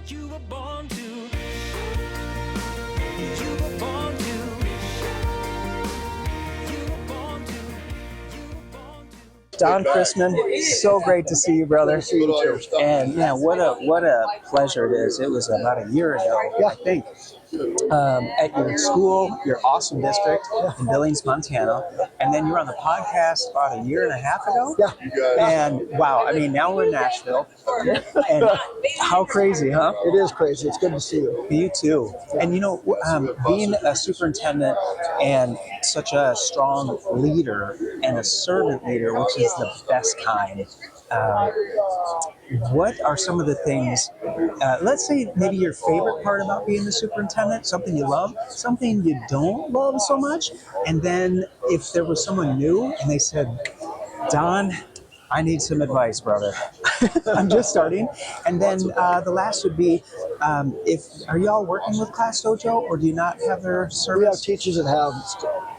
You were born to. You were born to. You were born to. You were born to. Don Christman, so great to see you, brother. And yeah, what a pleasure it is. It was about a year ago, I think, at your school, your awesome district in Billings, Montana, and then you were on the podcast about a year and a half ago. Yeah. And wow, I mean, now we're in Nashville, and how crazy, huh? It is crazy. It's good to see you. You too. And you know, being a superintendent and such a strong leader and a servant leader, which is the best kind, what are some of the things, let's say maybe your favorite part about being the superintendent, something you love, something you don't love so much, and then if there was someone new and they said, Don, I need some advice, brother. I'm just starting. And then the last would be, are y'all working with ClassDojo, or do you not have their service? We have teachers that have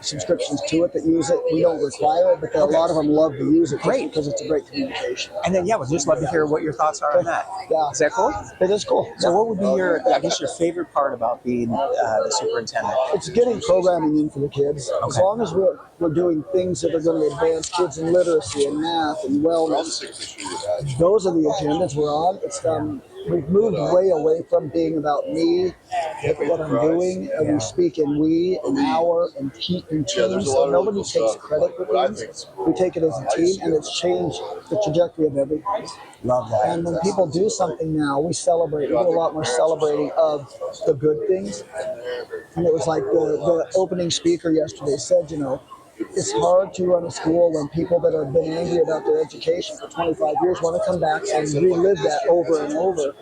subscriptions to it that use it. We don't require it, but a lot of them love to use it. Great. Because it's a great communication. And then, we'd just love to hear what your thoughts are on that. Yeah. Is that cool? It is cool. So what would be your favorite part about being the superintendent? It's getting programming in for the kids. Okay. As long as we're doing things that are going to advance kids in literacy and math and wellness, those are the agendas we're on. It's we've moved way away from being about me, what I'm doing, and we speak in we, and our, and teams. So nobody takes credit for things. We take it as a team, and it's changed the trajectory of everything. Love that. And when people do something now, we celebrate. We do a lot more celebrating of the good things. And it was like the opening speaker yesterday said, it's hard to run a school when people that have been angry about their education for 25 years want to come back and relive that over and over.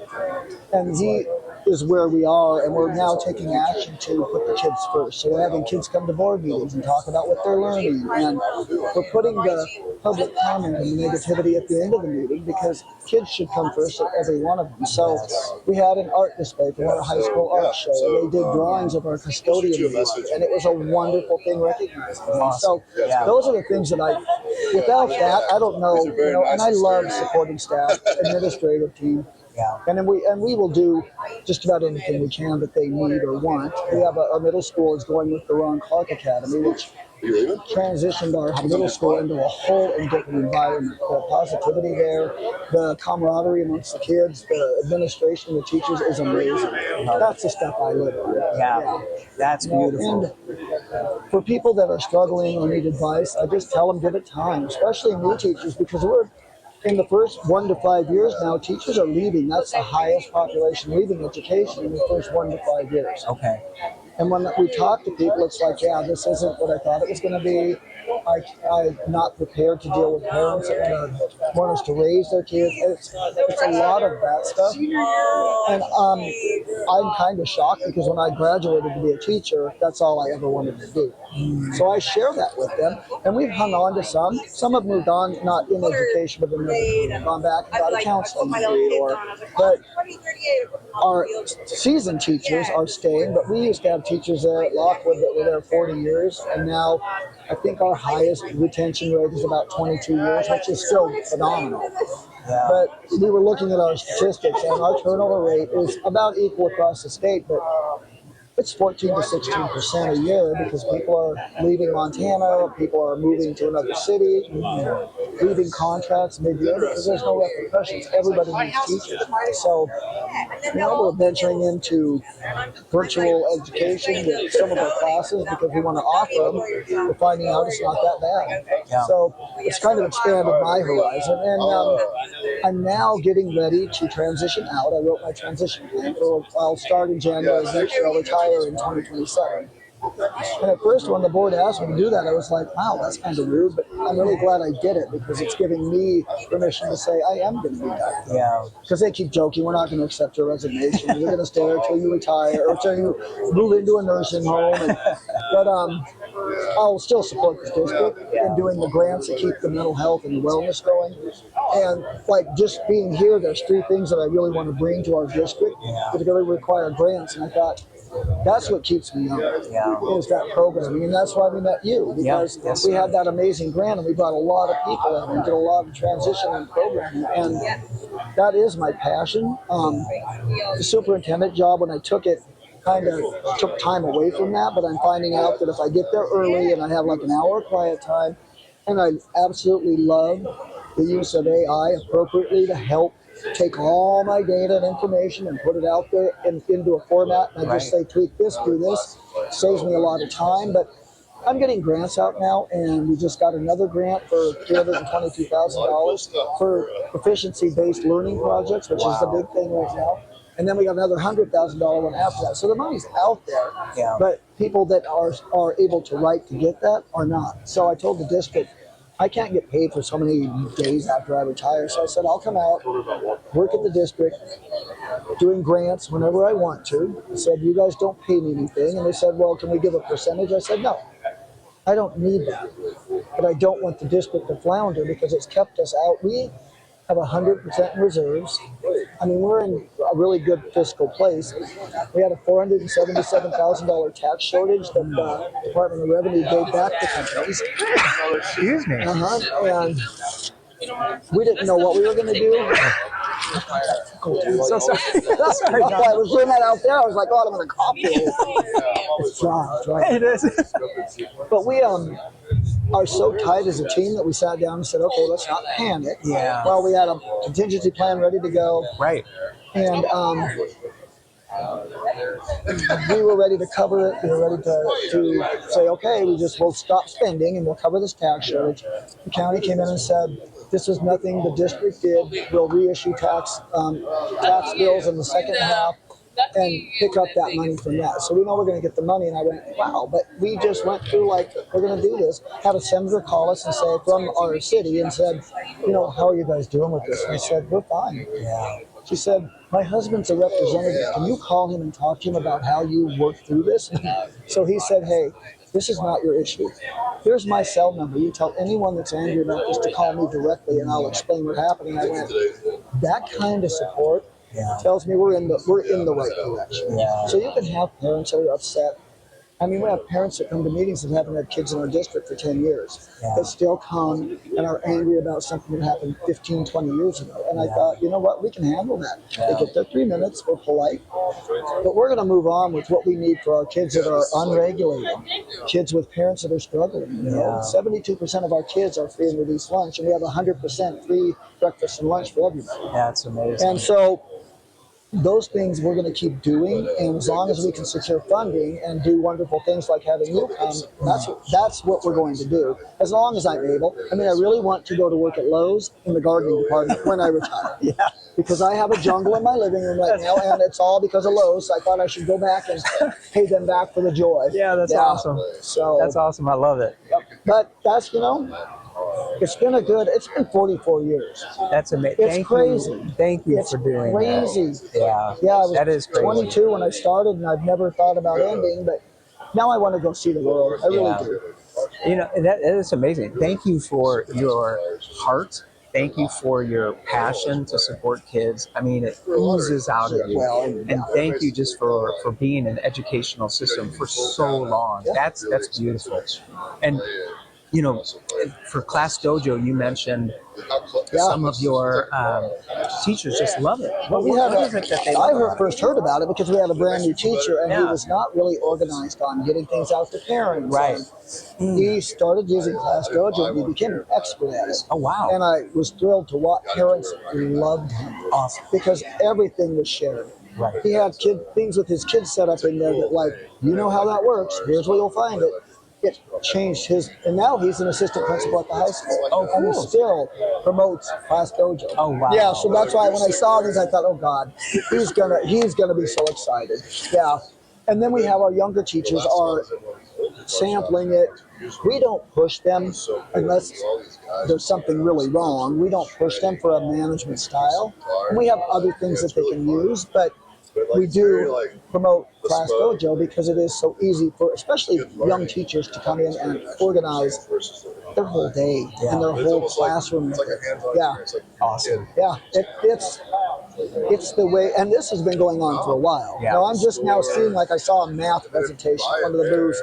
And he is where we are, and we're now taking action to put the kids first. So we're having kids come to board meetings and talk about what they're learning, and we're putting the public comment and the negativity at the end of the meeting because kids should come first at every one of them. So we had an art display from our high school art show, and they did drawings of our custodian meeting, and it was a wonderful thing recognizing them. So those are the things that without that, I don't know, and I love supporting staff, administrative team. Yeah. And then we will do just about anything we can that they need or want. We have our middle school is going with the Ron Clark Academy, which transitioned our middle school into a whole different environment. The positivity there, the camaraderie amongst the kids, the administration, the teachers is amazing. That's the stuff I live on. Yeah. That's beautiful. And for people that are struggling or need advice, I just tell them give it time, especially new teachers, because we're in the first 1 to 5 years now, teachers are leaving. That's the highest population leaving education in the first 1 to 5 years. Okay. And when we talk to people, it's like, this isn't what I thought it was going to be. I'm not prepared to deal with parents that want us to raise their kids. It's a lot of that stuff. And I'm kind of shocked because when I graduated to be a teacher, that's all I ever wanted to do. So I share that with them. And we've hung on to some. Some have moved on, not in education, but they've gone back and got a counseling degree. But our seasoned teachers are staying, but we used to have teachers there at Lockwood that were there 40 years, and now I think our highest retention rate is about 22 years, which is still phenomenal. Yeah. But we were looking at our statistics, and our turnover rate is about equal across the state, but it's 14 to 16% a year because people are leaving Montana, people are moving to another city, leaving contracts mid-year because there's no repercussions. Everybody needs teachers. So now we're venturing into virtual education with some of our classes because we want to offer them. We're finding out it's not that bad. Yeah. So it's kind of expanded my horizon. And I'm now getting ready to transition out. I wrote my transition plan. I'll start in January next year. I'll retire in 2027. And at first, when the board asked me to do that, I was like, wow, that's kind of rude, but I'm really glad I did it because it's giving me permission to say I am going to do that. Yeah. Because they keep joking, we're not going to accept your resignation. You're going to stay there until you retire or until you move into a nursing home. But I'll still support the district in doing the grants that keep the mental health and wellness going. And like just being here, there's 3 things that I really want to bring to our district that are going to require grants. And I thought, that's what keeps me young, is that programming. And that's why we met you, because we had that amazing grant and we brought a lot of people in and did a lot of transition and programming. And that is my passion. The superintendent job, when I took it, kind of took time away from that, but I'm finding out that if I get there early and I have like an hour of quiet time, and I absolutely love the use of AI appropriately to help take all my data and information and put it out there into a format, and I just say tweak this, do this, saves me a lot of time. But I'm getting grants out now, and we just got another grant for $322,000 for proficiency-based learning projects, which is the big thing right now. And then we got another $100,000 one after that. So the money's out there, but people that are able to write to get that are not. So I told the district, I can't get paid for so many days after I retire. So I said, I'll come out, work at the district, doing grants whenever I want to. I said, you guys don't pay me anything. And they said, well, can we give a percentage? I said, no, I don't need that. But I don't want the district to flounder because it's kept us out. We have 100% in reserves. I mean, we're in a really good fiscal place. We had a $477,000 tax shortage that the Department of Revenue gave back to companies. Excuse me. And we didn't know what we were going to do. So sorry. Sorry, I was doing that out there. I was like, oh, I'm going to copy it. It's dry. It is. But we are so tight as a team that we sat down and said, okay, let's not panic. Yeah. Well, we had a contingency plan ready to go. Right. And we were ready to cover it. We were ready to say, okay, we'll stop spending and we'll cover this tax shortage. The county came in and said, this is nothing the district did. We'll reissue tax bills in the second half and pick up that money from that. So we know we're going to get the money. And I went, wow, but we just went through like, we're going to do this. Had a senator call us and say from our city and said, how are you guys doing with this? And I said, we're fine. Yeah. She said, my husband's a representative. Can you call him and talk to him about how you work through this? So he said, hey, this is not your issue. Here's my cell number. You tell anyone that's angry about this to call me directly and I'll explain what happened. And I went, that kind of support tells me we're in the right direction. Yeah. So you can have parents that are upset. I mean, we have parents that come to meetings that haven't had kids in our district for 10 years that still come and are angry about something that happened 15, 20 years ago. And I thought, you know what, we can handle that. They get their 3 minutes, we're polite. But we're going to move on with what we need for our kids that are unregulated, kids with parents that are struggling. 72% of our kids are free and reduced lunch, and we have 100% free breakfast and lunch for everybody. That's amazing. And so those things we're going to keep doing, and as long as we can secure funding and do wonderful things like having you come, that's what we're going to do. As long as I'm able. I mean, I really want to go to work at Lowe's in the gardening department when I retire. Because I have a jungle in my living room right now, and it's all because of Lowe's. So I thought I should go back and pay them back for the joy. Yeah, that's awesome. So that's awesome. I love it. But that's it's been 44 years. That's amazing. It's crazy. Thank you It's for doing crazy. that. Yeah, I was that is crazy. 22 when I started, and I've never thought about ending, but now I want to go see the world. I really do. That is amazing. Thank you for your heart. Thank you for your passion to support kids. I mean, it oozes out of you. And thank you just for being an educational system for so long. That's beautiful. And for ClassDojo, you mentioned some of your teachers just love it. I first heard about it because we had a brand new teacher, and he was not really organized on getting things out to parents. Right. He started using ClassDojo, and he became an expert at it. Oh, wow. And I was thrilled to watch. Parents loved him. Awesome. Because everything was shared. Right. He had things with his kids set up in there that, like, you know how that works. Here's where you'll find it. It changed and now he's an assistant principal at the high school. Oh, cool. And he still promotes ClassDojo. Oh, wow. Yeah, so that's why when I saw these, I thought, oh God, he's gonna be so excited. Yeah. And then we have our younger teachers are sampling it. We don't push them unless there's something really wrong. We don't push them for a management style. And we have other things that they can use, but we do promote ClassDojo because it is so easy for especially young teachers to come in and organize their whole day and their whole classroom. Awesome. Yeah, it's the way, and this has been going on for a while. Yeah. Now I'm just now seeing, like I saw a math presentation under the booth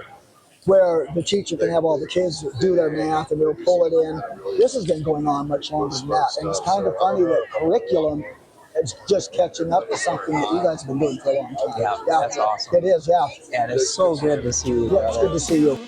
where the teacher can have all the kids do their math and they'll pull it in. This has been going on much longer than that, and it's kind of funny that curriculum it's just catching up to something that you guys have been doing for a long time. Yeah, that's awesome. It is, yeah. And it's so good to see you. Yeah, it's good to see you.